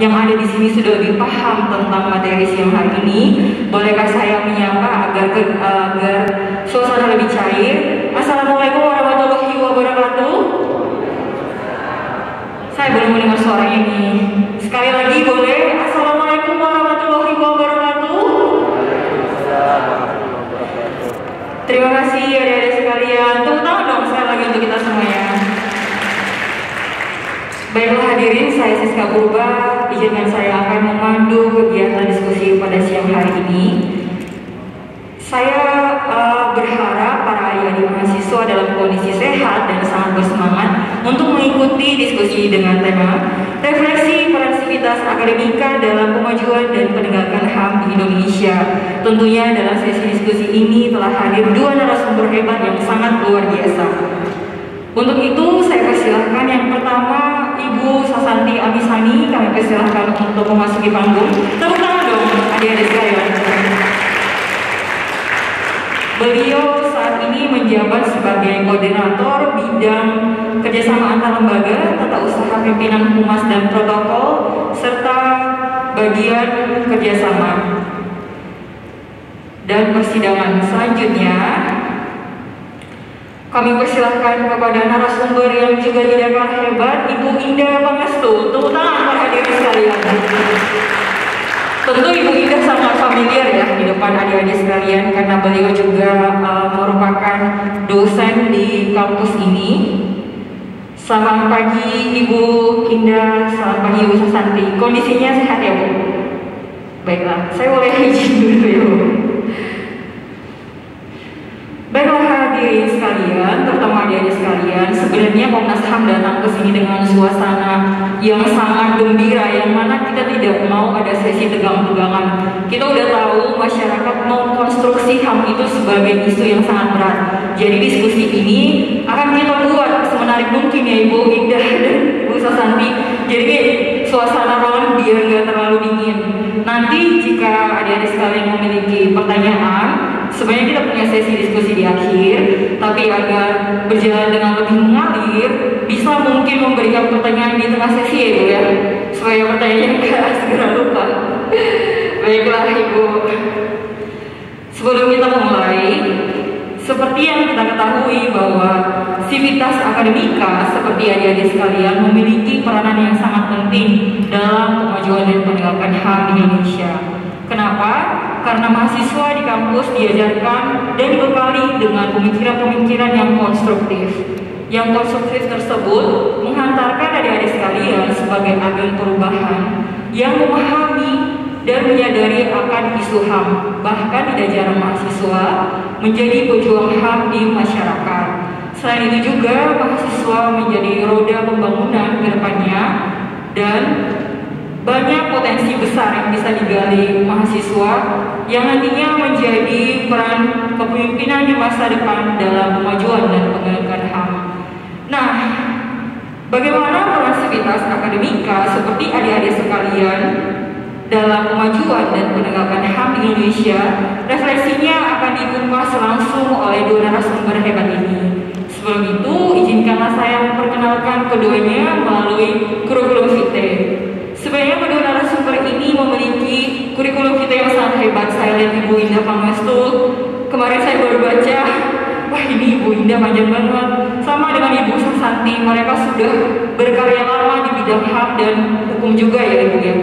yang ada di sini sudah lebih paham tentang materi siang hari ini, bolehkah saya menyapa agar suasana lebih cair? Assalamualaikum warahmatullahi wabarakatuh. Saya belum mendengar suaranya nih. Sekali lagi boleh? Assalamualaikum warahmatullahi wabarakatuh. Terima kasih adik-adik sekalian. Tepuk tangan dong sekali lagi untuk kita semuanya. Baiklah hadirin, saya Siska Purba. Izinkan saya akan memandu kegiatan diskusi pada siang hari ini. Saya berharap para adik-adik mahasiswa dalam kondisi sehat dan sangat bersemangat untuk mengikuti diskusi dengan tema refleksi peran sivitas akademika dalam pemajuan dan penegakan HAM di Indonesia. Tentunya dalam sesi diskusi ini telah hadir dua narasumber hebat yang sangat luar biasa. Untuk itu saya persilahkan yang pertama Ibu Sasanti Amisani, kami persilahkan untuk memasuki panggung. Tepuk tangan dong adik-adik sekalian. Beliau saat ini menjabat sebagai koordinator bidang kerjasama antar lembaga, tata usaha pimpinan humas dan protokol, serta bagian kerjasama dan persidangan. Selanjutnya, kami persilahkan kepada narasumber yang juga tidak kalah hebat, Ibu Indah Pangestu. Tepuk tangan para hadirin sekalian. Tentu Ibu Indah sangat familiar ya di depan adik-adik sekalian karena beliau juga merupakan dosen di kampus ini. Selamat pagi Ibu Indah, selamat pagi Ibu Susanti. Kondisinya sehat ya Bu? Baiklah, saya boleh izin dulu ya Bu. Baiklah hadirin sekalian, terutama adik-adik sekalian, sebenarnya Komnas HAM datang ke sini dengan suasana yang sangat gembira, yang mana kita tidak mau ada sesi tegang-tegangan. Kita udah tahu masyarakat mau konstruksi HAM itu sebagai isu yang sangat berat. Jadi diskusi ini akan kita buat semenarik mungkin ya Ibu Indah dan Ibu Sasanti. Jadi suasana ruangan biar nggak terlalu dingin. Nanti jika adik-adik sekalian memiliki pertanyaan, sebenarnya kita punya sesi diskusi di akhir, tapi agar berjalan dengan lebih mengalir, bisa mungkin memberikan pertanyaan di tengah sesi ya Ibu ya, supaya pertanyaannya nggak segera lupa. Baiklah Ibu, sebelum kita mulai, seperti yang kita ketahui bahwa sivitas akademika seperti adik-adik sekalian memiliki peranan yang sangat penting dalam kemajuan dan penegakan HAM di Indonesia. Kenapa? Karena mahasiswa di kampus diajarkan dan dibekali dengan pemikiran-pemikiran yang konstruktif. Yang konstruktif tersebut menghantarkan adik-adik sekalian sebagai agen perubahan yang memahami dan menyadari akan isu HAM. Bahkan tidak jarang mahasiswa menjadi pejuang HAM di masyarakat. Selain itu juga mahasiswa menjadi roda pembangunan ke depannya dan banyak potensi besar yang bisa digali mahasiswa yang nantinya menjadi peran kepemimpinan di masa depan dalam kemajuan dan penegakan HAM. Nah, bagaimana peran sivitas akademika seperti adik-adik sekalian dalam kemajuan dan penegakan HAM di Indonesia? Refleksinya akan dikupas langsung oleh dua narasumber hebat ini. Sebelum itu, izinkanlah saya memperkenalkan keduanya melalui kurikulum vitae. Sebenarnya kedua narasumber ini memiliki kurikulum vitae yang sangat hebat. Saya lihat Ibu Indah Pangestu, kemarin saya baru baca, wah ini Ibu Indah panjang banget. Sama dengan Ibu Sasanti, mereka sudah berkarya lama di bidang HAM dan hukum juga ya Ibu ya.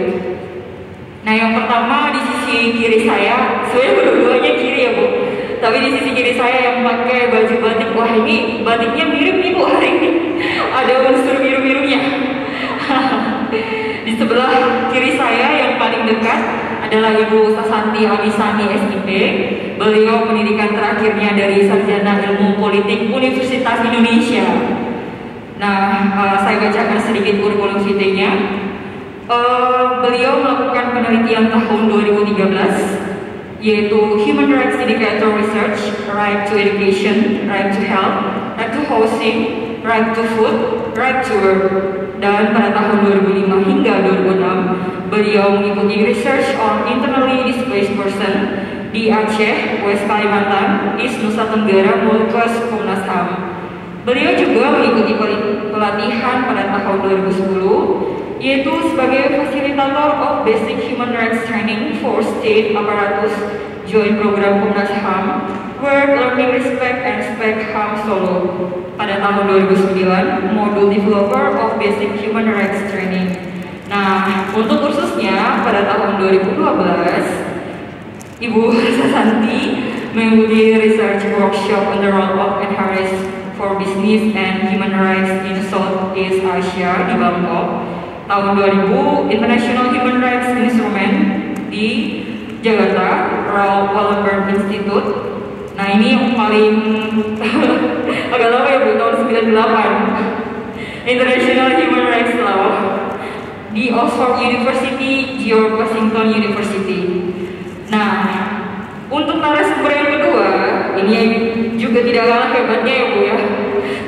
Nah yang pertama di sisi kiri saya, sebenarnya berdua-duanya kiri ya Bu, tapi di sisi kiri saya yang pakai baju batik, wah ini batiknya mirip nih Bu hari ini, ada unsur biru-birunya. Di sebelah kiri saya yang paling dekat adalah Ibu Sasanti Amisani SIP. Beliau pendidikan terakhirnya dari Sarjana Ilmu Politik Universitas Indonesia. Nah, saya bacakan sedikit kurikulum vitae-nya. Beliau melakukan penelitian tahun 2013, yaitu Human Rights Indicator Research, Right to Education, Right to Health, Right to Housing, Right to Food, Right to Work. Dan pada tahun 2005 hingga 2006, beliau mengikuti Research on Internally Displaced Person di Aceh, West Kalimantan, East Nusa Tenggara, Mulkes Komnas HAM. Beliau juga mengikuti pelatihan pada tahun 2010, yaitu sebagai fasilitator of Basic Human Rights Training for State Apparatus Joint Program Komnas HAM World Learning Respect and Spect HAM Solo pada tahun 2009, modul Developer of Basic Human Rights Training. Nah, untuk kursusnya pada tahun 2012, Ibu Sasanti mengikuti research workshop on the role of NHRS for Business and Human Rights in Southeast Asia di Bangkok. Tahun 2000, International Human Rights Instrument di Jakarta, Raoul Wallenberg Institute. Nah, ini yang paling agak lama ya Bu, tahun 98. International Human Rights Law di Oxford University, George Washington University. Nah, untuk narasumber yang kedua, ini juga tidak kalah hebatnya ya Bu ya.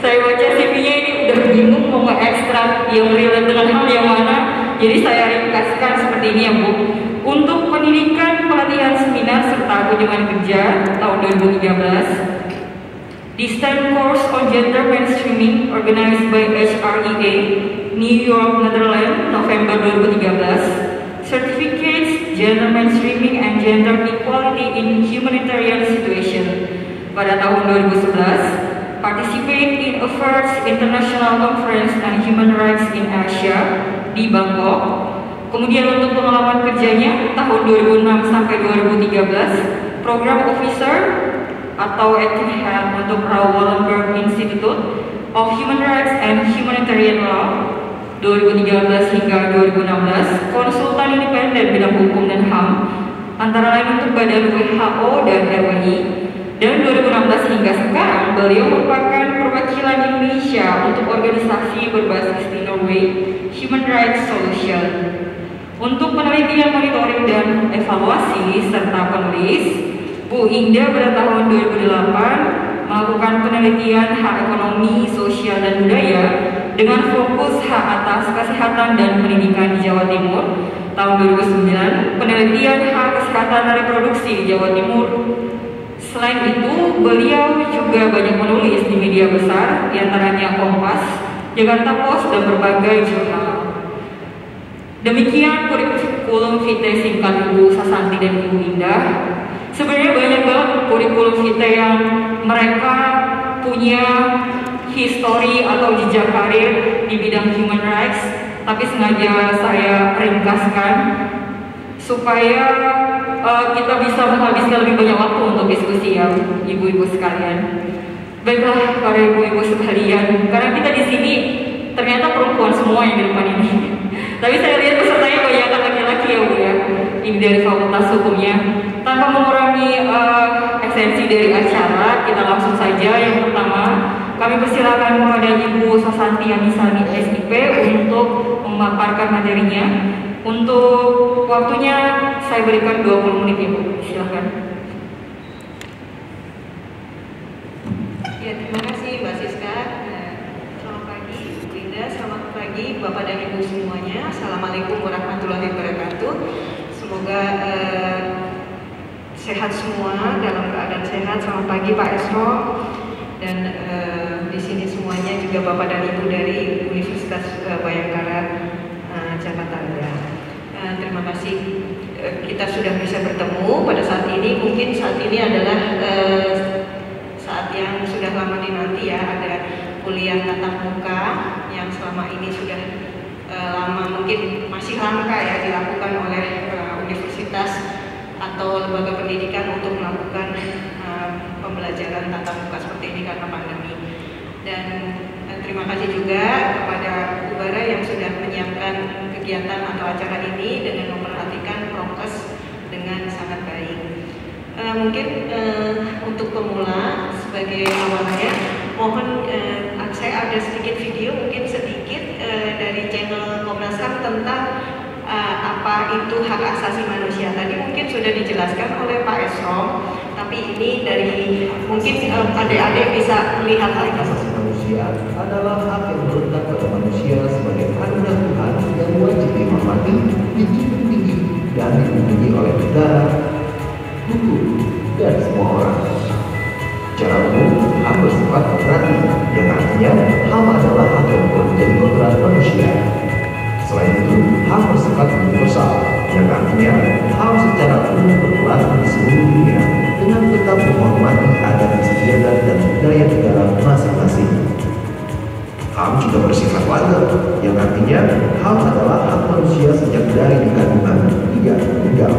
Saya baca CV-nya ini udah bingung mau nge-ekstrak yang relate dengan hal yang mana. Jadi saya ringkaskan seperti ini ya Bu. Untuk pendidikan, pelatihan, seminar, serta kunjungan kerja tahun 2013, di STEM Course on Gender Mainstreaming organized by HREA, New York, Netherlands, November 2013, Certificates Gender Mainstreaming and Gender Equality in Humanitarian Situation pada tahun 2011, Participate in a First International Conference on Human Rights in Asia di Bangkok. Kemudian untuk pengalaman kerjanya tahun 2006 sampai 2013, Program Officer atau Acting Head untuk Raoul Wallenberg Institute of Human Rights and Humanitarian Law 2013 hingga 2016, konsultan independen bidang hukum dan HAM antara lain untuk badan WHO dan RWI. Dan 2016 hingga sekarang beliau merupakan perwakilan Indonesia untuk organisasi berbasis di Norway, Human Rights Solution. Untuk penelitian, monitoring, dan evaluasi serta penulis, Bu Indah pada tahun 2008 melakukan penelitian hak ekonomi, sosial, dan budaya dengan fokus hak atas kesehatan dan pendidikan di Jawa Timur. Tahun 2009, penelitian hak kesehatan reproduksi di Jawa Timur. Selain itu, beliau juga banyak menulis di media besar, diantaranya Kompas, Jakarta Post, dan berbagai jurnal. Demikian kurikulum vitae singkat Ibu Sasanti dan Ibu Indah. Sebenarnya banyak banget kurikulum vitae yang mereka punya histori atau jejak karir di bidang human rights, tapi sengaja saya ringkaskan supaya kita bisa menghabiskan lebih banyak waktu untuk diskusi ya, ibu-ibu sekalian. Baiklah para ibu-ibu sekalian, karena kita di sini ternyata perempuan semua yang di depan ini. Tapi saya lihat pesertanya banyak laki-laki ya Bu ya. Ini dari Fakultas Hukumnya. Tanpa mengurangi esensi dari acara, kita langsung saja. Yang pertama, kami persilakan kepada Ibu Sasanti Anisani SIP untuk memaparkan materinya. Untuk waktunya saya berikan 20 menit ya Bu. Silakan. Ya, terima kasih Mbak Siska. Selamat pagi Bu Indah, selamat pagi Bapak dan Ibu semuanya. Assalamualaikum warahmatullahi wabarakatuh. Semoga sehat semua, dalam keadaan sehat. Selamat pagi Pak Esro dan di sini semuanya juga Bapak dan Ibu dari Universitas Bayangkara Jakarta. Terima kasih kita sudah bisa bertemu pada saat ini. Mungkin saat ini adalah saat yang sudah lama dinanti ya, ada kuliah tatap muka yang selama ini sudah lama mungkin masih langka ya dilakukan oleh universitas atau lembaga pendidikan untuk melakukan pembelajaran tatap muka seperti ini karena pandemi. Dan terima kasih juga kepada Ubara yang sudah menyiapkan kegiatan atau acara ini dengan memperhatikan prokes dengan sangat baik. Mungkin untuk pemula sebagai awalnya, mohon saya ada sedikit video, mungkin sedikit dari channel Komnas HAM tentang apa itu hak asasi manusia. Tadi mungkin sudah dijelaskan oleh Pak Esro, tapi ini dari mungkin adik-adik bisa melihat hal hak asasi manusia adalah hak yang melekat pada manusia sebagai anugerah Tuhan yang wajib dihormati, dijunjung tinggi, dan dilindungi oleh negara, hukum, dan semua orang. Secara umum, hak bersifat kooperatif, yang artinya hal HAM adalah hak yang telah menjadi kodrat manusia. Selain itu, HAM bersifat universal, yang artinya HAM secara umum berlaku di seluruh dunia dengan tetap menghormati adat istiadat dan budaya negara masing-masing. HAM juga bersifat langgeng, yang artinya HAM adalah hak manusia sejak dari kandungan hingga meninggal.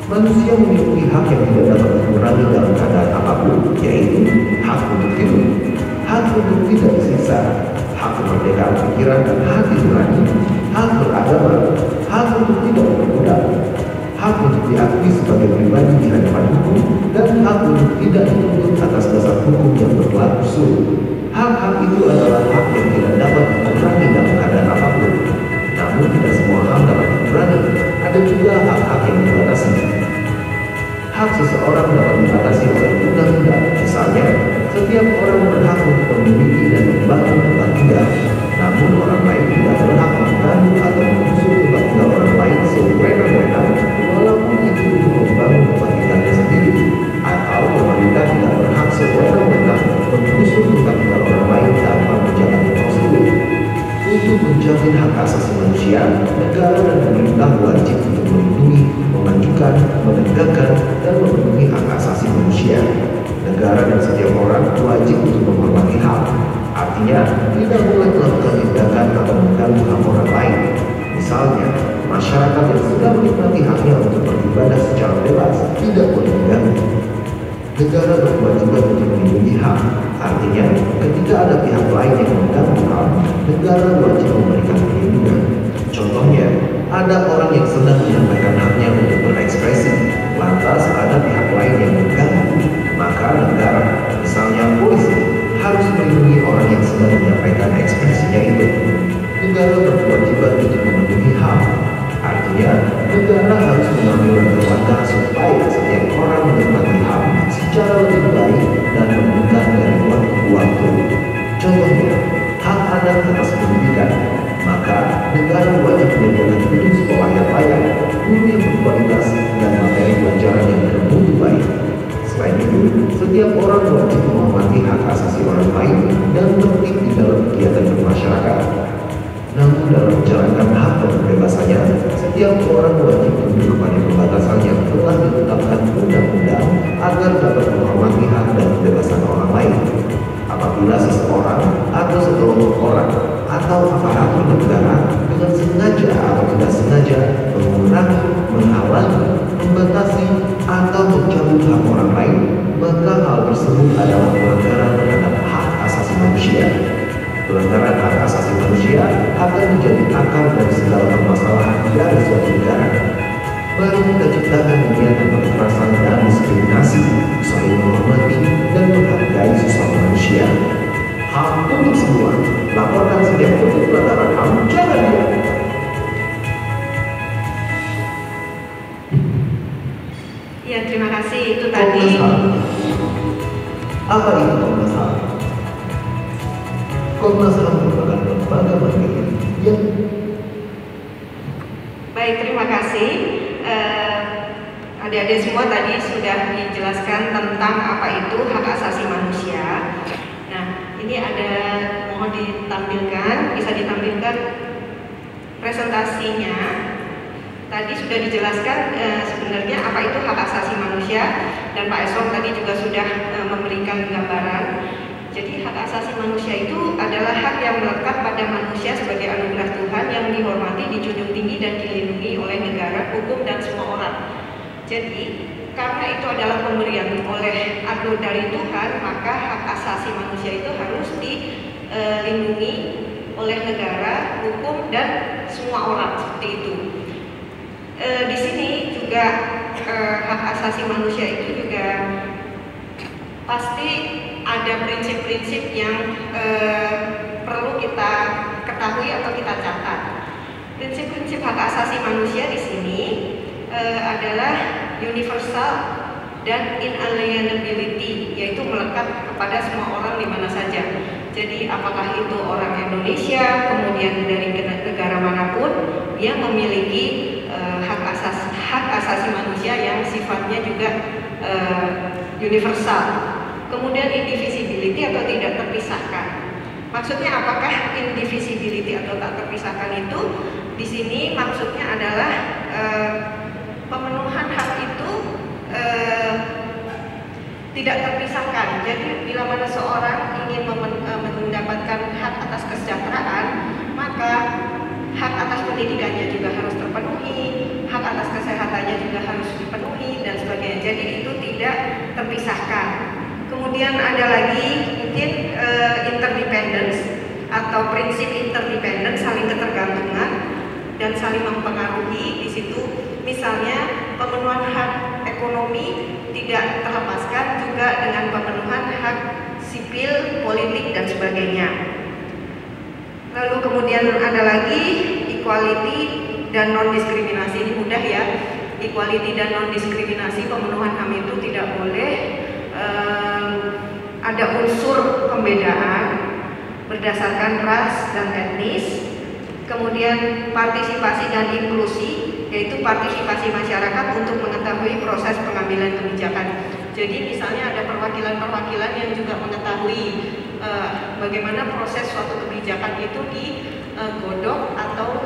Manusia memiliki hak yang tidak dapat dikurangi dalam keadaan apapun, yaitu hak untuk hidup, hak untuk tidak disiksa, hak kemerdekaan pikiran dan hati nurani, hak beragama, hak untuk tidak berbudak, hak untuk diakui sebagai pribadi di hadapan hukum, dan hak untuk tidak dituntut atas dasar hukum yang berlaku surut. Hak-hak itu adalah hak yang tidak dapat dikurangi dalam keadaan apapun. Namun tidak semua hak dapat dikurangi. Ada juga hak-hak yang dibatasi. Hak seseorang dapat dibatasi oleh undang-undang. Misalnya, setiap orang berhak untuk memiliki dan membangun tempat tinggal. Namun orang lain tidak berhak mengganggu atau mengusir tempat tinggal orang lain sewenang-wenang, walaupun itu untuk membangun tempat tinggalnya sendiri. Atau pemerintah tidak berhak sewenang-wenang mengusir tempat tinggal orang lain tanpa menjalani prosedur. Untuk menjamin hak asasi manusia, negara dan pemerintah wajib untuk melindungi, memajukan, menegakkan, dan memenuhi hak asasi manusia. Negara dan setiap orang wajib untuk menghormati HAM. Artinya, tidak boleh melakukan tindakan atau mengganggu HAM orang lain. Misalnya, masyarakat yang sudah menikmati haknya untuk beribadah secara bebas tidak boleh diganggu. Negara berkewajiban untuk melindungi HAM. Artinya, ketika ada pihak lain yang mengganggu HAM, negara wajib memberikan perlindungan. Contohnya, ada orang yang sedang menyampaikan haknya untuk berekspresi, lantas ada pihak lain yang mengganggu, maka negara, misalnya polisi, harus melindungi orang yang sedang menyampaikan ekspresinya itu. Negara berkewajiban untuk memenuhi HAM. Artinya, negara harus mengambil langkah supaya setiap orang menikmati HAM secara lebih baik dan memudah dari waktu ke waktu. Contohnya, hak anak atas pendidikan. Maka, negara wajib menyediakan gedung sekolah yang layak, guru yang berkualitas, dan materi pelajaran yang bermutu baik. Selain itu, setiap orang wajib menghormati hak asasi orang lain dan tertib di dalam kegiatan bermasyarakat. Namun dalam menjalankan hak dan kebebasannya, setiap orang wajib tunduk kepada pembatasan yang telah ditetapkan undang-undang agar dapat menghormati hak dan kebebasan orang lain. Apabila seseorang atau sekelompok orang atau aparatur negara dengan sengaja atau tidak sengaja mengurangi, menghalangi, membatasi, atau mencabut hak orang lain, maka hal tersebut adalah pelanggaran terhadap hak asasi manusia. Pelanggaran hak asasi manusia akan menjadi akar dari segala permasalahan dari suatu negara. Mari kita ciptakan dunia tanpa kekerasan dan diskriminasi, saling menghormati dan menghargai sesama manusia. HAM untuk semua. Laporkan setiap bentuk pelanggaran HAM, jangan diam. Ya, terima kasih. Itu tadi. Apa itu Komnas HAM? Komnas HAM merupakan lembaga mandiri yang Baik, terima kasih. Adik-adik semua tadi sudah dijelaskan tentang apa itu hak asasi manusia. Nah, ini ada, mohon ditampilkan, bisa ditampilkan presentasinya. Tadi sudah dijelaskan sebenarnya apa itu hak asasi manusia, dan Pak Esrom tadi juga sudah memberikan gambaran. Jadi hak asasi manusia itu adalah hak yang melekat pada manusia sebagai anugerah Tuhan yang dihormati, dijunjung tinggi dan dilindungi oleh negara, hukum dan semua orang. Jadi karena itu adalah pemberian oleh dari Tuhan, maka hak asasi manusia itu harus dilindungi oleh negara, hukum dan semua orang, seperti itu. Di sini juga hak asasi manusia itu juga pasti ada prinsip-prinsip yang perlu kita ketahui atau kita catat. Prinsip-prinsip hak asasi manusia di sini adalah universal dan inalienability, yaitu melekat kepada semua orang di mana saja. Jadi apakah itu orang Indonesia, kemudian dari negara manapun, dia memiliki hak asasi manusia yang sifatnya juga universal. Kemudian indivisibility atau tidak terpisahkan. Maksudnya apakah indivisibility atau tak terpisahkan itu? Di sini maksudnya adalah pemenuhan hak itu tidak terpisahkan. Jadi bila mana seorang ingin mendapatkan hak atas kesejahteraan, maka hak atas pendidikannya juga harus terpenuhi, hak atas kesehatannya juga harus dipenuhi dan sebagainya. Jadi itu tidak terpisahkan. Kemudian ada lagi mungkin interdependence atau prinsip interdependence, saling ketergantungan dan saling mempengaruhi. Di situ misalnya pemenuhan hak ekonomi tidak terlepaskan juga dengan pemenuhan hak sipil, politik dan sebagainya. Lalu kemudian ada lagi equality dan non-diskriminasi. Ini mudah ya, equality dan non-diskriminasi, pemenuhan HAM itu tidak boleh ada unsur pembedaan berdasarkan ras dan etnis. Kemudian partisipasi dan inklusi, yaitu partisipasi masyarakat untuk mengetahui proses pengambilan kebijakan. Jadi misalnya ada perwakilan-perwakilan yang juga mengetahui bagaimana proses suatu kebijakan itu digodok atau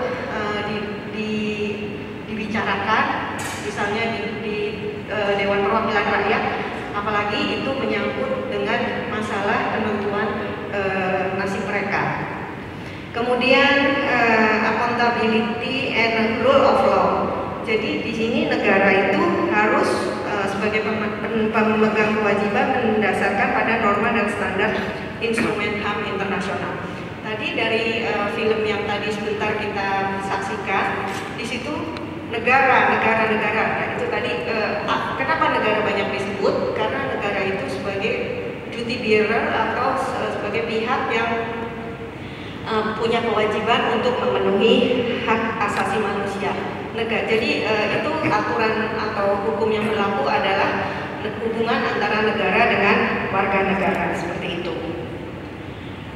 dibicarakan, misalnya di Dewan Perwakilan Rakyat, apalagi itu menyangkut dengan masalah penentuan nasib mereka. Kemudian accountability and rule of law. Jadi di sini negara itu harus sebagai pemegang kewajiban mendasarkan pada norma dan standar instrumen HAM internasional. Tadi dari film yang tadi sebentar kita saksikan, di situ negara. Nah, itu tadi kenapa negara banyak disebut? Karena negara itu sebagai duty bearer atau sebagai pihak yang punya kewajiban untuk memenuhi hak asasi manusia. Jadi itu aturan atau hukum yang berlaku adalah hubungan antara negara dengan warga negara, seperti itu.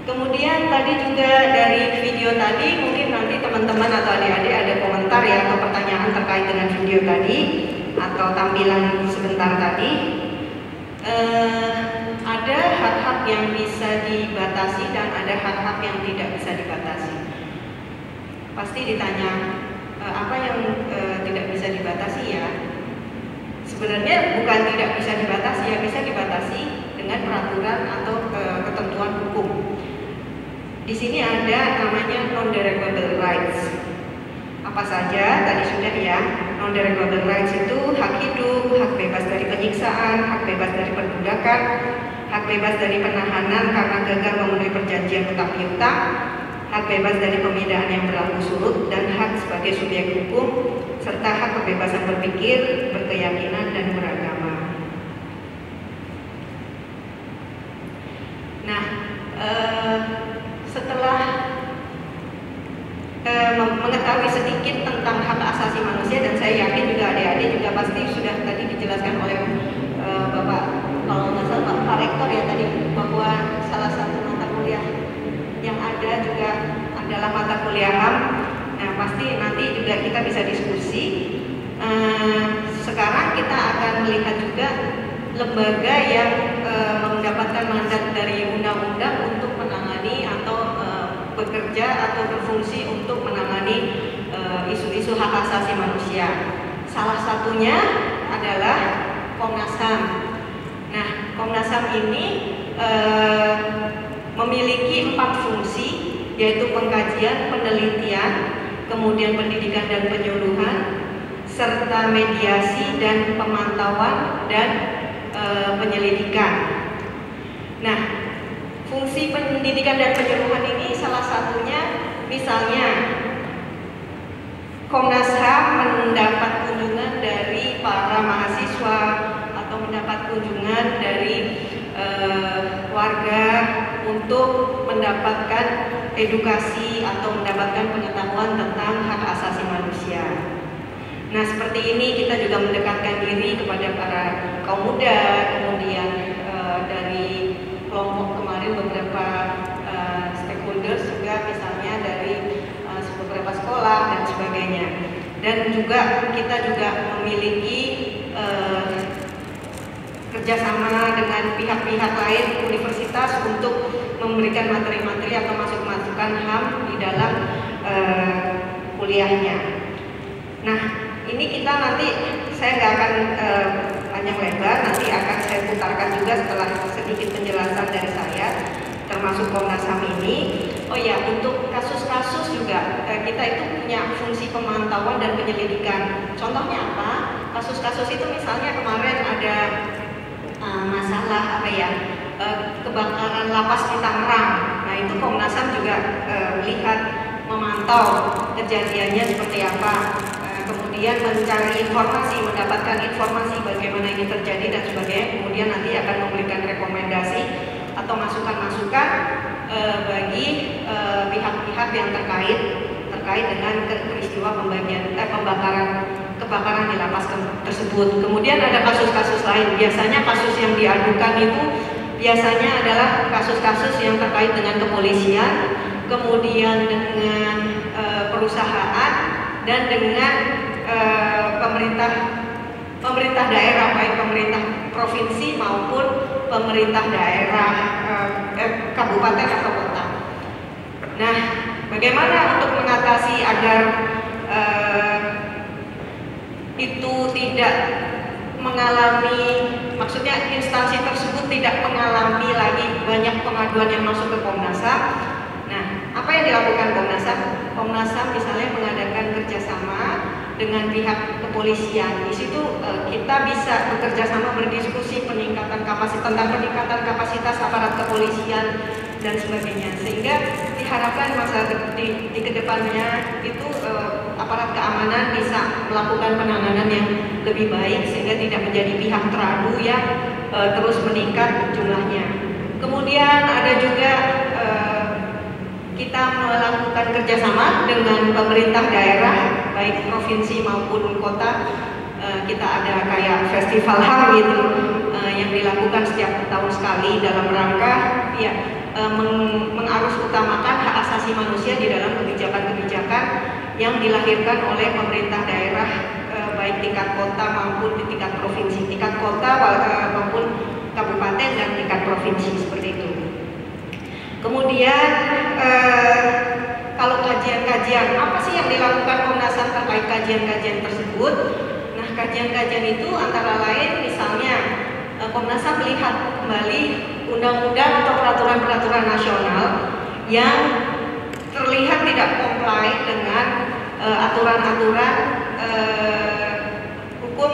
Kemudian tadi juga dari video tadi, mungkin nanti teman-teman atau adik-adik ada komentar ya atau pertanyaan terkait dengan video tadi atau tampilan sebentar tadi. Ada hak-hak yang bisa dibatasi dan ada hak-hak yang tidak bisa dibatasi. Pasti ditanya apa yang tidak bisa dibatasi ya. Sebenarnya bukan tidak bisa dibatasi, ya bisa dibatasi dengan peraturan atau ketentuan hukum. Di sini ada namanya non-derogable rights. Apa saja? Tadi sudah ya. Non-derogable rights itu hak hidup, hak bebas dari penyiksaan, hak bebas dari perbudakan, hak bebas dari penahanan karena gagal memenuhi perjanjian hutang piutang, hak bebas dari pemidaan yang berlaku surut, dan hak sebagai subjek hukum, serta hak kebebasan berpikir, berkeyakinan, dan beragama. Nah, setelah mengetahui sedikit tentang hak asasi manusia, dan saya yakin juga adik-adik juga pasti sudah tadi dijelaskan oleh Bapak, kalau nggak salah Pak Rektor ya tadi, bahwa salah satu mata kuliah yang ada juga adalah mata kuliah HAM. Nah, pasti nanti juga kita bisa diskusi. Sekarang kita akan melihat juga lembaga yang mendapatkan mandat dari undang-undang untuk menangani atau bekerja atau berfungsi untuk menangani isu-isu hak asasi manusia. Salah satunya adalah Komnas HAM. Nah, Komnas HAM ini memiliki 4 fungsi, yaitu pengkajian, penelitian, kemudian pendidikan dan penyuluhan, serta mediasi dan pemantauan dan penyelidikan. Nah, fungsi pendidikan dan penyuluhan ini salah satunya misalnya Komnas HAM mendapat kunjungan dari para mahasiswa atau mendapat kunjungan dari warga untuk mendapatkan edukasi atau mendapatkan pengetahuan tentang hak asasi manusia. Nah, seperti ini kita juga mendekatkan diri kepada para kaum muda, kemudian dari kelompok kemarin beberapa stakeholders juga, misalnya dari beberapa sekolah dan sebagainya. Dan juga kita juga memiliki kerjasama dengan pihak-pihak lain universitas untuk memberikan materi-materi atau masukan HAM di dalam kuliahnya. Nah, ini kita nanti, saya nggak akan panjang lebar, nanti akan saya putarkan juga setelah sedikit penjelasan dari saya, termasuk Komnas HAM ini. Oh ya, untuk kasus-kasus juga kita itu punya fungsi pemantauan dan penyelidikan. Contohnya apa? Kasus-kasus itu misalnya kemarin ada masalah apa ya, kebakaran lapas di Tangerang. Nah, itu Komnas HAM juga melihat, memantau kejadiannya seperti apa, kemudian mencari informasi, mendapatkan informasi bagaimana ini terjadi dan sebagainya, kemudian nanti akan memberikan rekomendasi atau masukan-masukan bagi pihak-pihak yang terkait dengan peristiwa kebakaran di lapas tersebut. Kemudian ada kasus-kasus lain. Biasanya kasus yang diadukan itu biasanya adalah kasus-kasus yang terkait dengan kepolisian, kemudian dengan perusahaan dan dengan pemerintah daerah, baik pemerintah provinsi maupun pemerintah daerah kabupaten atau kota. Nah, bagaimana untuk mengatasi agar itu tidak mengalami, maksudnya instansi tersebut tidak mengalami lagi banyak pengaduan yang masuk ke Komnas HAM. Nah, apa yang dilakukan Komnas HAM? Komnas HAM misalnya mengadakan kerjasama dengan pihak kepolisian. Di situ kita bisa bekerja sama, berdiskusi tentang peningkatan kapasitas aparat kepolisian dan sebagainya, sehingga diharapkan masa di kedepannya itu aparat keamanan bisa melakukan penanganan yang lebih baik sehingga tidak menjadi pihak teradu yang terus meningkat jumlahnya. Kemudian ada juga kita melakukan kerjasama dengan pemerintah daerah baik provinsi maupun kota. Kita ada kayak festival HAM gitu yang dilakukan setiap tahun sekali dalam rangka ya mengarus utamakan hak asasi manusia di dalam kebijakan-kebijakan yang dilahirkan oleh pemerintah daerah baik tingkat kota maupun di tingkat provinsi, tingkat kota maupun kabupaten dan tingkat provinsi seperti itu. Kemudian kalau kajian-kajian, apa sih yang dilakukan Komnas HAM terkait kajian-kajian tersebut? Nah, kajian-kajian itu antara lain misalnya Komnas HAM melihat kembali undang-undang atau peraturan-peraturan nasional yang terlihat tidak comply dengan aturan-aturan hukum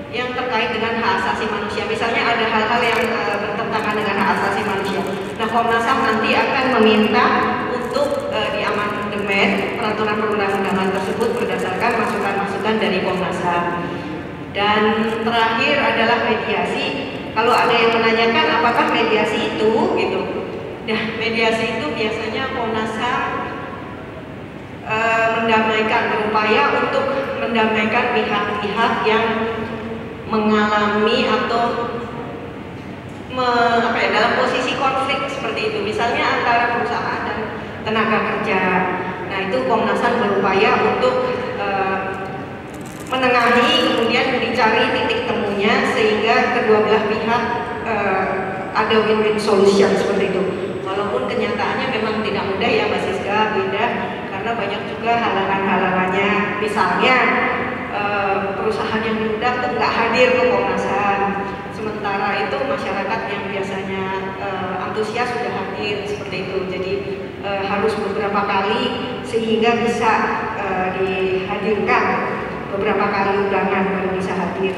yang terkait dengan hak asasi manusia. Misalnya ada hal-hal yang bertentangan dengan hak asasi manusia. Nah, Komnas HAM nanti akan meminta untuk diamandemen peraturan perundang-undangan tersebut berdasarkan masukan-masukan dari Komnas HAM. Dan terakhir adalah mediasi. Kalau ada yang menanyakan apakah mediasi itu gitu. Nah, mediasi itu biasanya Komnas HAM berupaya untuk mendamaikan pihak-pihak yang mengalami atau dalam posisi konflik seperti itu. Misalnya antara perusahaan dan tenaga kerja. Nah, itu Komnas HAM berupaya untuk menengahi, kemudian dicari titik temunya sehingga kedua belah pihak ada win-win solution seperti itu. Walaupun kenyataannya memang tidak mudah ya Mbak Siska, beda karena banyak juga halangan-halangannya. Misalnya perusahaan yang diundang tuh nggak hadir ke Komnas HAM, sementara itu masyarakat yang biasanya antusias sudah hadir seperti itu. Jadi harus beberapa kali sehingga bisa dihadirkan beberapa kali undangan baru bisa hadir.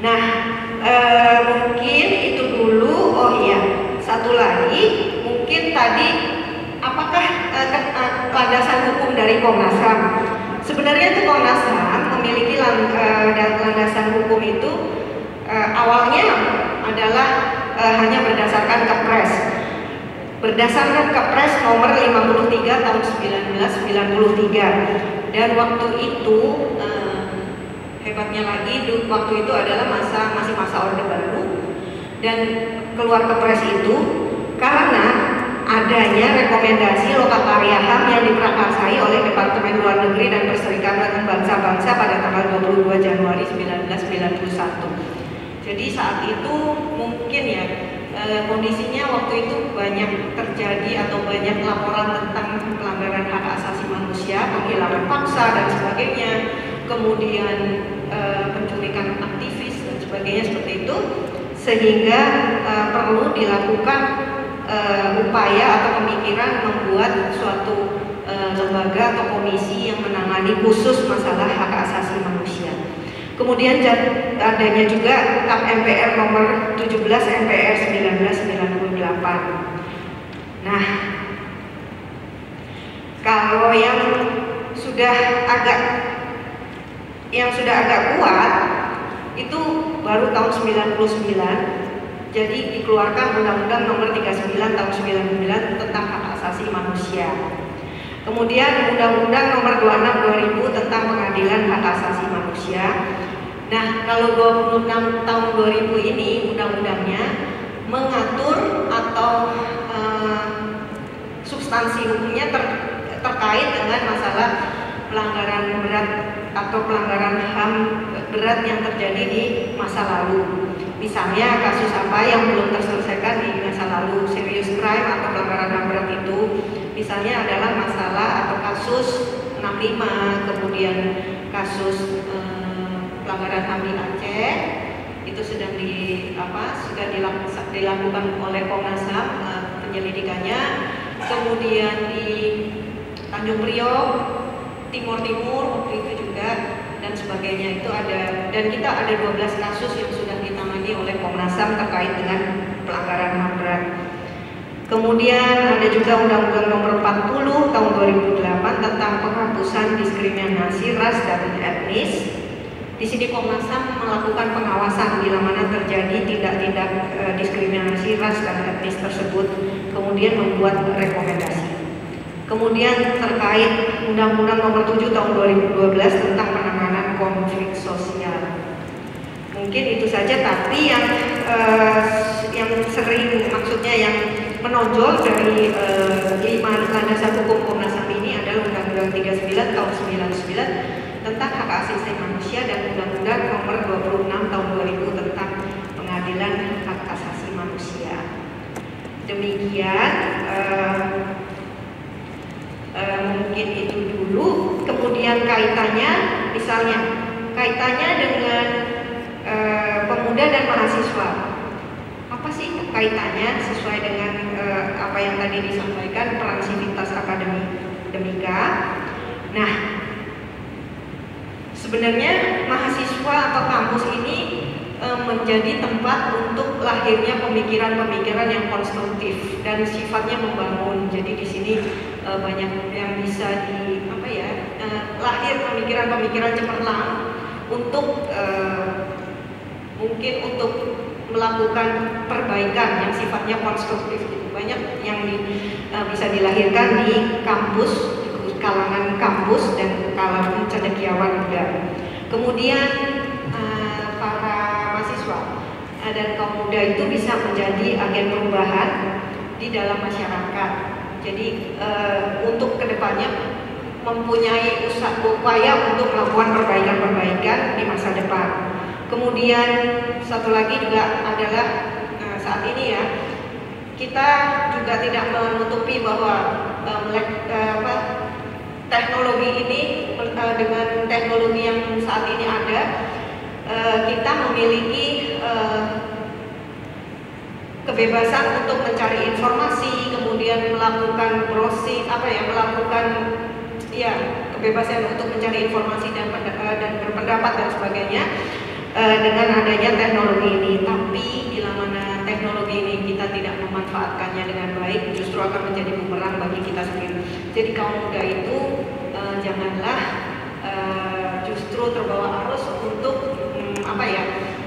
Nah, mungkin itu dulu. Oh iya, satu lagi mungkin tadi apakah landasan hukum dari Komnas HAM? Sebenarnya itu Komnas HAM memiliki landasan hukum itu awalnya adalah hanya berdasarkan Kepres. Berdasarkan Kepres nomor 53 tahun 1993. Dan waktu itu hebatnya lagi waktu itu adalah masih masa Orde Baru, dan keluar Kepres itu karena adanya rekomendasi Lokakarya HAM yang diprakarsai oleh Departemen Luar Negeri dan Perserikatan Bangsa-Bangsa pada tanggal 22 Januari 1991. Jadi saat itu mungkin ya kondisinya waktu itu banyak terjadi atau banyak laporan tentang pelanggaran hak asasi manusia, penghilangan paksa dan sebagainya, kemudian penculikan aktivis dan sebagainya seperti itu, sehingga perlu dilakukan upaya atau pemikiran membuat suatu lembaga atau komisi yang menangani khusus masalah hak asasi manusia. Kemudian adanya juga TAP MPR nomor 17 MPR 1998. Nah, kalau yang sudah agak kuat itu baru tahun 99. Jadi dikeluarkan Undang-Undang nomor 39 tahun 99 tentang hak asasi manusia. Kemudian Undang-Undang nomor 26 2000 tentang pengadilan hak asasi manusia. Nah, kalau 26 tahun 2000 ini undang-undangnya mengatur atau substansi hukumnya terkait dengan masalah pelanggaran berat atau pelanggaran HAM berat yang terjadi di masa lalu. Misalnya kasus apa yang belum terselesaikan di masa lalu, serious crime atau pelanggaran HAM berat itu, misalnya adalah masalah atau kasus 65, kemudian kasus pelanggaran HAM di Aceh itu sudah dilakukan oleh Komnas HAM penyelidikannya. Kemudian di Tanjung Priok, Timur waktu itu juga dan sebagainya itu ada, dan kita ada 12 kasus yang sudah ditangani oleh Komnas HAM terkait dengan pelanggaran HAM berat. Kemudian ada juga Undang-Undang nomor 40 tahun 2008 tentang penghapusan diskriminasi ras dan etnis. Di sini Komnas HAM melakukan pengawasan bila mana terjadi tindak-tindak diskriminasi ras dan etnis tersebut, kemudian membuat rekomendasi. Kemudian terkait Undang-Undang nomor 7 tahun 2012 tentang penanganan konflik sosial. Mungkin itu saja, tapi yang sering, maksudnya yang menonjol dari 5 landasan hukum Komnas HAM ini adalah Undang-Undang 39 tahun 99 tentang hak asasi manusia dan Undang-Undang nomor 26 tahun 2000 tentang pengadilan hak asasi manusia. Demikian mungkin itu dulu. Kemudian kaitannya, misalnya kaitannya dengan pemuda dan mahasiswa. Apa sih kaitannya sesuai dengan apa yang tadi disampaikan, peran sivitas akademika. Nah, sebenarnya mahasiswa atau kampus ini menjadi tempat untuk lahirnya pemikiran-pemikiran yang konstruktif dan sifatnya membangun. Jadi di sini banyak yang bisa lahir pemikiran-pemikiran cemerlang untuk mungkin untuk melakukan perbaikan yang sifatnya konstruktif. Banyak yang bisa dilahirkan di kampus, di kalangan kampus dan kalangan cendekiawan muda. Kemudian para mahasiswa dan kaum muda itu bisa menjadi agen perubahan di dalam masyarakat. Jadi untuk kedepannya mempunyai upaya untuk melakukan perbaikan-perbaikan di masa depan. Kemudian satu lagi juga adalah saat ini ya, kita juga tidak menutupi bahwa teknologi ini dengan teknologi yang saat ini ada, kita memiliki kebebasan untuk mencari informasi, kemudian melakukan browsing, kebebasan untuk mencari informasi dan berpendapat dan sebagainya dengan adanya teknologi ini. Tapi bila mana teknologi ini kita tidak memanfaatkannya dengan baik, justru akan menjadi bumerang bagi kita sendiri. Jadi kaum muda itu janganlah justru terbawa arus untuk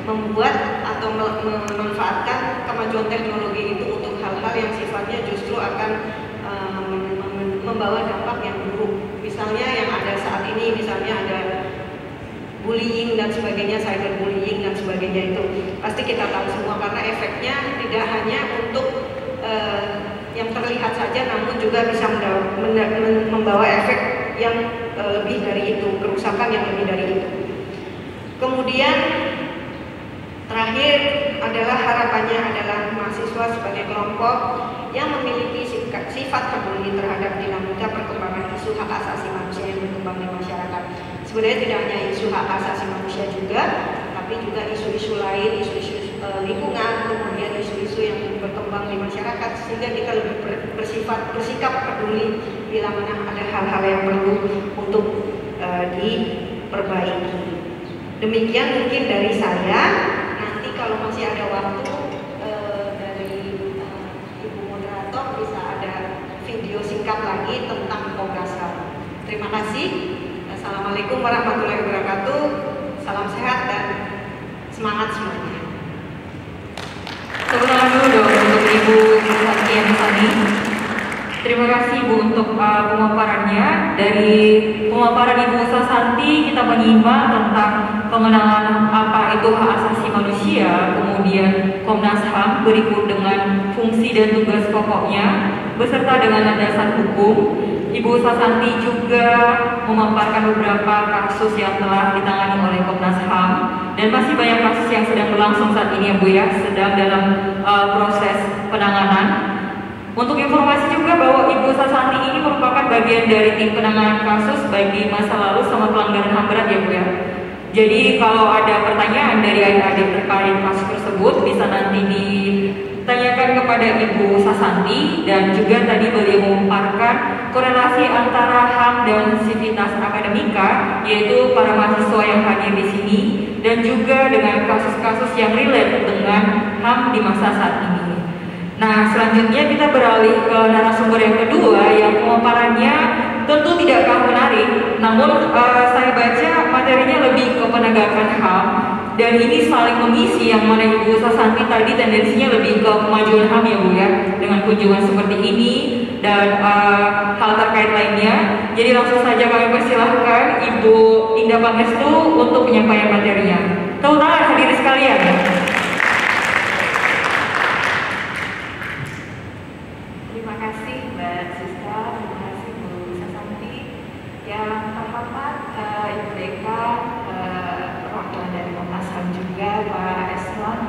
membuat atau memanfaatkan kemajuan teknologi itu untuk hal-hal yang sifatnya justru akan membawa dampak yang buruk. Misalnya yang ada saat ini, misalnya ada bullying dan sebagainya, cyberbullying dan sebagainya, itu pasti kita tahu semua, karena efeknya tidak hanya untuk yang terlihat saja, namun juga bisa membawa efek yang lebih dari itu, kerusakan yang lebih dari itu. Kemudian Terakhir adalah harapannya adalah mahasiswa sebagai kelompok yang memiliki sifat peduli terhadap dinamika perkembangan isu hak asasi manusia yang berkembang di masyarakat. Sebenarnya tidak hanya isu hak asasi manusia juga, tapi juga isu-isu lain, isu-isu lingkungan, kemudian isu-isu yang berkembang di masyarakat, sehingga kita lebih bersikap peduli bila mana ada hal-hal yang perlu untuk diperbaiki. Demikian mungkin dari saya. Nanti kalau masih ada waktu dari Ibu Moderator bisa ada video singkat lagi tentang Komnas HAM. Terima kasih. Assalamualaikum warahmatullahi wabarakatuh. Salam sehat dan semangat semuanya. Tepuk tangan dulu dong untuk Ibu Susanti Sani. Terima kasih Ibu untuk pemaparannya. Dari pemaparan Ibu Susanti kita menyimak tentang pengenalan apa itu hak asasi manusia, kemudian Komnas HAM berikut dengan fungsi dan tugas pokoknya beserta dengan landasan hukum. Ibu Susanti juga memaparkan beberapa kasus yang telah ditangani oleh Komnas HAM dan masih banyak kasus yang sedang berlangsung saat ini ya Bu ya, sedang dalam proses penanganan. Untuk informasi juga bahwa Ibu Susanti ini merupakan bagian dari tim penanganan kasus baik di masa lalu sama pelanggaran HAM berat ya Bu ya. Jadi kalau ada pertanyaan dari adik-adik terkait kasus tersebut bisa nanti ditanyakan kepada Ibu Susanti, dan juga tadi beliau memaparkan korelasi antara HAM dan sivitas akademika, yaitu para mahasiswa yang hadir di sini, dan juga dengan kasus-kasus yang relate dengan HAM di masa saat ini. Nah, selanjutnya kita beralih ke narasumber yang kedua yang pemaparannya tentu tidak kalah menarik, namun saya baca materinya lebih ke penegakan HAM, dan ini saling mengisi, yang mana Ibu Susanti tadi tendensinya lebih ke kemajuan HAM ya Bu ya, dengan kunjungan seperti ini dan hal terkait lainnya. Jadi langsung saja kami persilahkan Ibu Indah Pangestu untuk penyampaian materinya. Tepuk tangan hadirin sekalian. Terima kasih Mbak Siska, terima kasih Bu Susanti. Yang terhormat Ibu Deka, perwakilan dari Komnas HAM juga Pak Eslon.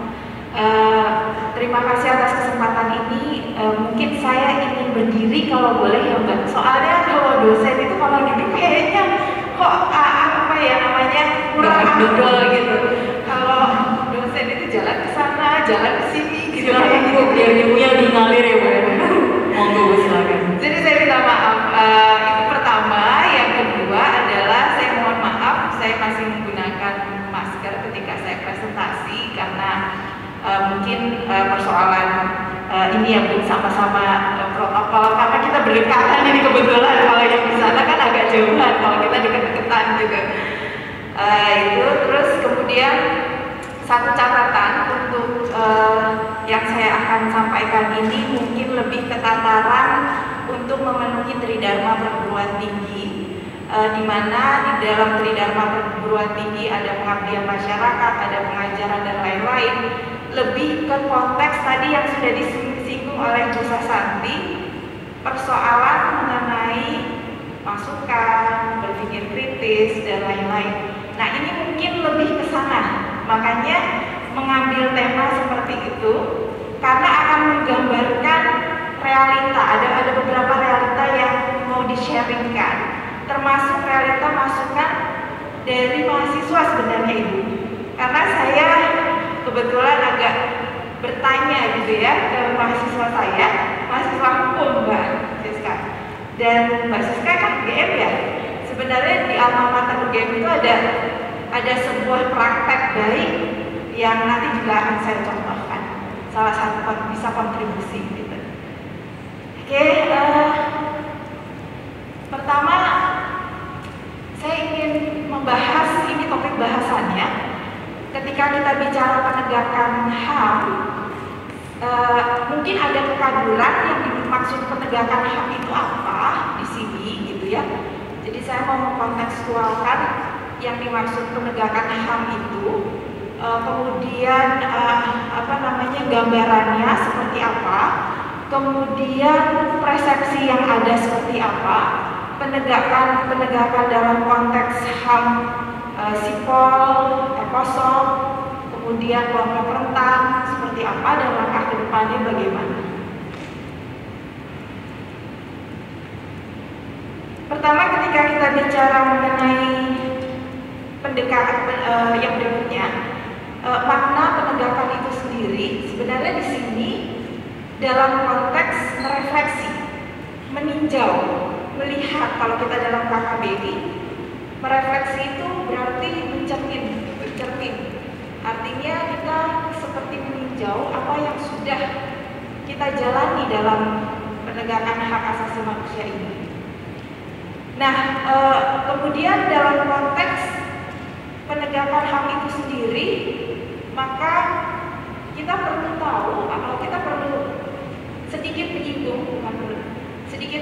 Terima kasih atas kesempatan ini. Mungkin saya ingin berdiri kalau boleh ya Mbak. Soalnya kalau dosen itu kalau duduk kayaknya kok apa ya namanya kurang afdol gitu. Kalau dosen itu jalan ke sana, jalan ke sini gitu. Silakan Bu, biar ibunya lebih ngalir ya Bu. Monggo Bu, silakan. Jadi saya minta maaf. Itu pertama. Yang kedua adalah saya mohon maaf, saya masih menggunakan masker ketika saya presentasi karena mungkin persoalan ini ya Bu, sama-sama protokol, karena kita berdekatan ini kebetulan. Kalau yang di sana kan agak jauhan, kalau kita deket-deketan juga. Itu terus kemudian satu catatan untuk yang saya akan sampaikan ini mungkin lebih ke tataran untuk memenuhi Tridharma Perguruan Tinggi, di mana di dalam Tridharma Perguruan Tinggi ada pengabdian masyarakat, ada pengajaran dan lain-lain. Lebih ke konteks tadi yang sudah disinggung oleh Bu Susanti, persoalan mengenai masukan, berpikir kritis dan lain-lain. Nah ini mungkin lebih ke sana, makanya mengambil tema seperti itu karena akan menggambarkan realita. Ada beberapa realita yang mau di-sharingkan, termasuk realita masukan dari mahasiswa sebenarnya Ibu. Karena saya kebetulan agak bertanya gitu ya ke mahasiswa saya, mahasiswa hukum Mbak Siska. Dan Mbak Siska kan UGM ya. Sebenarnya di alma mater UGM itu ada sebuah praktek baik yang nanti juga akan saya contohkan. Salah satu bisa kontribusi gitu. Oke, pertama saya ingin membahas ini topik bahasannya. Ketika kita bicara penegakan HAM, mungkin ada kekaguran yang dimaksud penegakan HAM itu apa di sini gitu ya. Jadi saya mau mengkontekstualkan yang dimaksud penegakan HAM itu, kemudian gambarannya seperti apa, kemudian persepsi yang ada seperti apa, penegakan dalam konteks HAM sipol, ekosol, kemudian kemudian kelompok rentan seperti apa, dan langkah ke depannya bagaimana. Pertama, ketika kita bicara mengenai pendekatan yang berikutnya, makna penegakan itu sendiri sebenarnya di sini dalam konteks merefleksi, meninjau, melihat. Kalau kita dalam KKBI, merefleksi itu berarti mencermin. Artinya kita seperti meninjau apa yang sudah kita jalani dalam penegakan hak asasi manusia ini. Nah, kemudian dalam konteks penegakan HAM itu sendiri, maka kita perlu tahu, atau kita perlu sedikit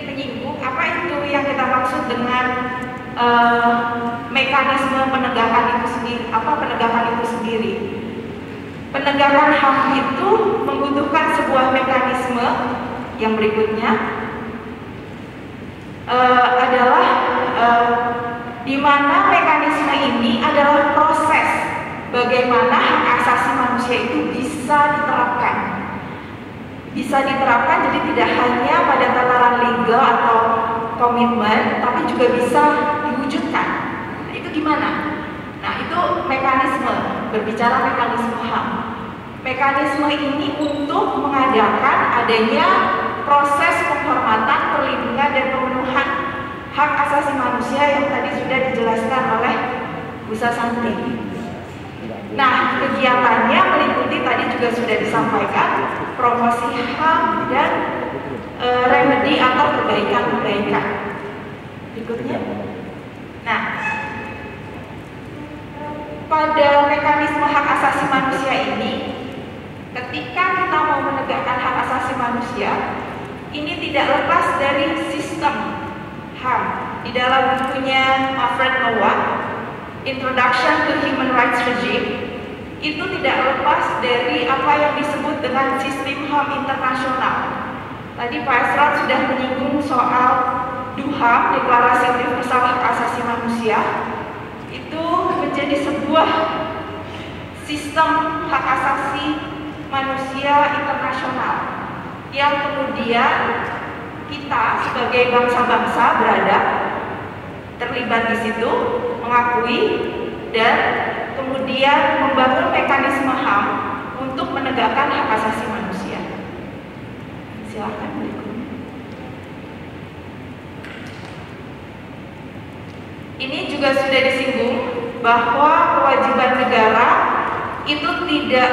menyinggung apa itu yang kita maksud dengan mekanisme penegakan itu sendiri. Apa penegakan itu sendiri? Penegakan HAM itu membutuhkan sebuah mekanisme yang berikutnya adalah di mana mekanisme ini adalah proses bagaimana hak asasi manusia itu bisa diterapkan. Bisa diterapkan, jadi tidak hanya pada tataran legal atau komitmen, tapi juga bisa diwujudkan. Nah, itu gimana? Nah, itu mekanisme, berbicara mekanisme HAM. Mekanisme ini untuk mengadakan adanya proses penghormatan, perlindungan, dan pemenuhan hak asasi manusia yang tadi sudah dijelaskan oleh Bu Sasanti. Nah, kegiatannya meliputi tadi juga sudah disampaikan promosi HAM dan remedi atau perbaikan-perbaikan. Berikutnya. Nah, pada mekanisme hak asasi manusia ini, ketika kita mau menegakkan hak asasi manusia, ini tidak lepas dari sistem HAM. Di dalam bukunya Alfred Noah, Introduction to Human Rights Regime, itu tidak lepas dari apa yang disebut dengan sistem HAM internasional. Tadi Pak Esra sudah menyinggung soal DUHAM, Deklarasi Universal Hak Asasi Manusia. Itu menjadi sebuah sistem hak asasi manusia internasional yang kemudian kita sebagai bangsa-bangsa beradab, terlibat di situ, mengakui, dan kemudian membangun mekanisme HAM untuk menegakkan hak asasi manusia. Silakan berikutnya. Ini juga sudah disinggung bahwa kewajiban negara itu tidak